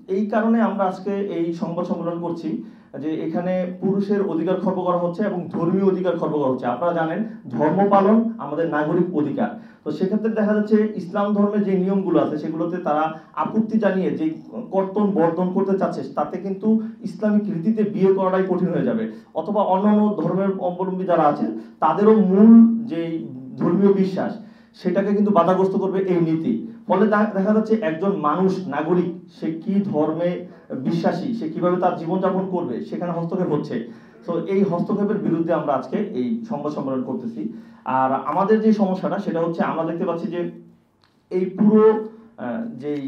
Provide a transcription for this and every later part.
এই কারণে আমরা আজকে এই সংবাদ সম্মেলন করছি যে এখানে পুরুষের অধিকার খর্ব করা হচ্ছে এবং ধর্মীয় অধিকার খর্ব করা হচ্ছে। আপনারা জানেন ধর্ম পালন আমাদের নাগরিক অধিকার। তো সেক্ষেত্রে দেখা যাচ্ছে ইসলাম ধর্মের যে নিয়মগুলো আছে সেগুলোতে তারা আপত্তি জানিয়ে যে কর্তন বর্জন করতে চাচ্ছে, তাতে কিন্তু ইসলামিক রীতিতে বিয়ে করাটাই কঠিন হয়ে যাবে। অথবা অন্যান্য ধর্মের অবলম্বী যারা আছে তাদেরও মূল যে ধর্মীয় বিশ্বাস সেটাকে কিন্তু বাধাগ্রস্ত করবে এই নীতি। ফলে দেখা যাচ্ছে একজন মানুষ নাগরিক সে কি ধর্মে বিশ্বাসী, সে কিভাবে তার জীবনযাপন করবে সেখানে হস্তক্ষেপ হচ্ছে। তো এই হস্তক্ষেপের বিরুদ্ধে আমরা আজকে এই সংবাদ সম্মেলন করতেছি। আর আমাদের যে সমস্যাটা সেটা হচ্ছে আমরা দেখতে পাচ্ছি যে এই পুরো যেই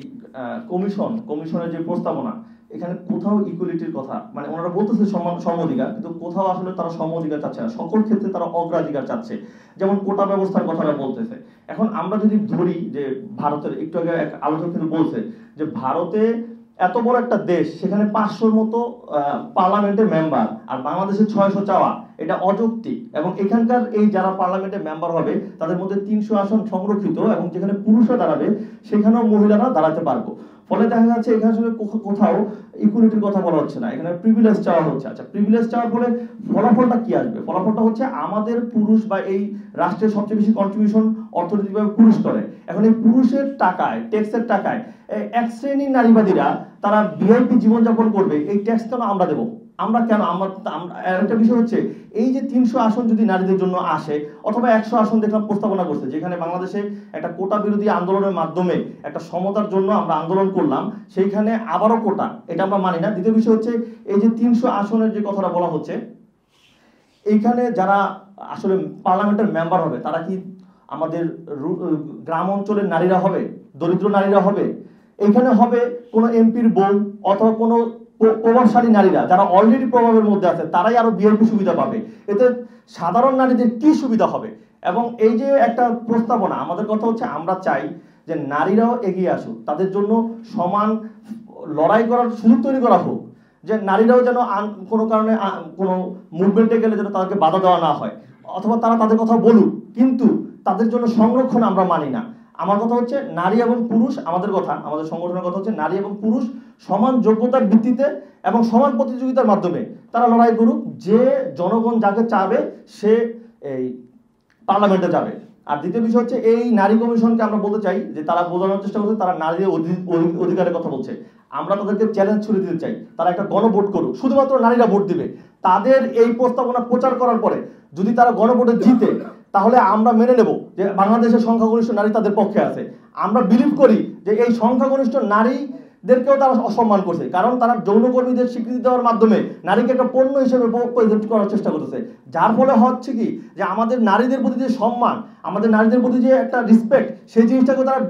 কমিশনের যে প্রস্তাবনা, এখানে কোথাও ইকুয়ালিটির কথা, মানে ওনারা বলতেছে সম অধিকার, কিন্তু কোথাও আসলে তারা সম অধিকার চাচ্ছে না, সকল ক্ষেত্রে তারা অগ্রাধিকার চাচ্ছে। যেমন কোটা ব্যবস্থার কথাটা বলতেছে। এখন আমরা যদি ধরি যে ভারতের, একটু আগে এক আলোচক কিন্তু বলছে যে ভারতে এত বড় একটা দেশ, সেখানে 500-র মতো পার্লামেন্টের মেম্বার, আর বাংলাদেশে 600 চাওয়া, এটা অযৌক্তিক। এবং এখানকার এই যারা পার্লামেন্টের মেম্বার হবে তাদের মধ্যে 300 আসন সংরক্ষিত, এবং যেখানে পুরুষরা দাঁড়াবে সেখানেও মহিলারা দাঁড়াতে পারবো। ফলে দেখা যাচ্ছে এখানে আসলে কোথাও ইকুয়ালিটির কথা বলা হচ্ছে না, এখানে প্রিভিলেজ চাওয়া হচ্ছে। আচ্ছা, প্রিভিলেজ চাওয়ার ফলে ফলাফলটা কি আসবে? ফলাফলটা হচ্ছে আমাদের পুরুষ বা এই রাষ্ট্রের সবচেয়ে বেশি কন্ট্রিবিউশন অর্থনৈতিকভাবে পুরুষ করে। এখন এই পুরুষের টাকায়, ট্যাক্সের টাকায় এক শ্রেণীর নারীবাদীরা তারা ভিআইপি জীবনযাপন করবে, এই ট্যাক্স কেন আমরা দেবো? আমরা কেন? একটা বিষয় হচ্ছে এই যে 300 আসন যদি নারীদের জন্য আসে, অথবা 100 আসন দেখলাম প্রস্তাবনা করছে, যেখানে বাংলাদেশে একটা কোটা বিরোধী আন্দোলনের মাধ্যমে একটা সমতার জন্য আমরা আন্দোলন করলাম, সেইখানে আবারও কোটা, এটা আমরা মানি না। দ্বিতীয় বিষয় হচ্ছে এই যে 300 আসনের যে কথাটা বলা হচ্ছে, এইখানে যারা আসলে পার্লামেন্টের মেম্বার হবে তারা কি আমাদের গ্রাম অঞ্চলের নারীরা হবে, দরিদ্র নারীরা হবে? এখানে হবে কোনো এমপির বউ অথবা কোনো প্রভাবশালী নারীরা যারা অলরেডি প্রভাবের মধ্যে আছে, তারাই আরো ভিআইপি সুবিধা পাবে। এতে সাধারণ নারীদের কি সুবিধা হবে? এবং এই যে একটা প্রস্তাবনা, আমাদের কথা হচ্ছে আমরা চাই যে নারীরাও এগিয়ে আসুক, তাদের জন্য সমান লড়াই করার সুযোগ তৈরি করা হোক, যে নারীরাও যেন কোনো কারণে কোনো মুভমেন্টে গেলে যেন তাদেরকে বাধা দেওয়া না হয়, অথবা তারা তাদের কথা বলুক, কিন্তু তাদের জন্য সংরক্ষণ আমরা মানি না। আমার কথা হচ্ছে নারী এবং পুরুষ, আমাদের সংগঠনের কথা হচ্ছে নারী এবং পুরুষ সমান যোগ্যতার ভিত্তিতে এবং সমান প্রতিযোগিতার মাধ্যমে তারা লড়াই করুক। যে জনগণ যাকে চাবে সে এই পার্লামেন্টে যাবে। আর দ্বিতীয় বিষয় হচ্ছে এই নারী কমিশনকে আমরা বলতে চাই যে তারা বোঝানোর চেষ্টা করছে তারা নারীদের অধিকারের কথা বলছে। আমরা তাদেরকে চ্যালেঞ্জ ছুড়ে দিতে চাই, তারা একটা গণভোট করুক, শুধুমাত্র নারীরা ভোট দিবে। তাদের এই প্রস্তাবনা প্রচার করার পরে যদি তারা গণভোটে জিতে, তাহলে আমরা মেনে নেব যে বাংলাদেশের সংখ্যাগরিষ্ঠ নারী তাদের পক্ষে আছে। আমরা বিলিভ করি যে এই সংখ্যাগরিষ্ঠ নারীদেরকেও তারা অসম্মান করছে, কারণ তারা যৌনকর্মীদের স্বীকৃতি দেওয়ার মাধ্যমে নারীকে একটা পণ্য হিসেবে প্রেজেন্ট করার চেষ্টা করতেছে। যার ফলে হচ্ছে কি যে আমাদের নারীদের প্রতি যে সম্মান, আমাদের নারীদের প্রতি যে একটা রেসপেক্ট, সেই জিনিসটাকে তারা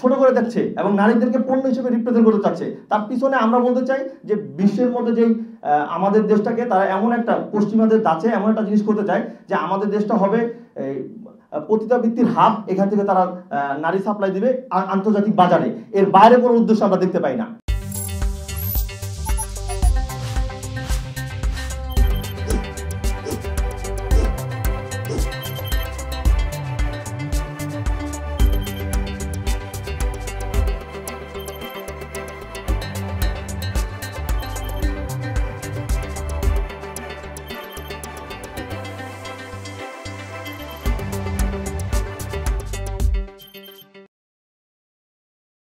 ছোট করে দেখছে এবং নারীদেরকে পণ্য হিসেবে রিপ্রেজেন্ট করতে চাচ্ছে। তার পিছনে আমরা বলতে চাই যে বিশ্বের মধ্যে যেই আমাদের দেশটাকে তারা এমন একটা পশ্চিমাদের দাঁচে এমন একটা জিনিস করতে চায় যে আমাদের দেশটা হবে পতিতাবৃত্তির হাব, এখান থেকে তারা নারী সাপ্লাই দিবে আন্তর্জাতিক বাজারে। এর বাইরে কোনো উদ্দেশ্য আমরা দেখতে পাই না।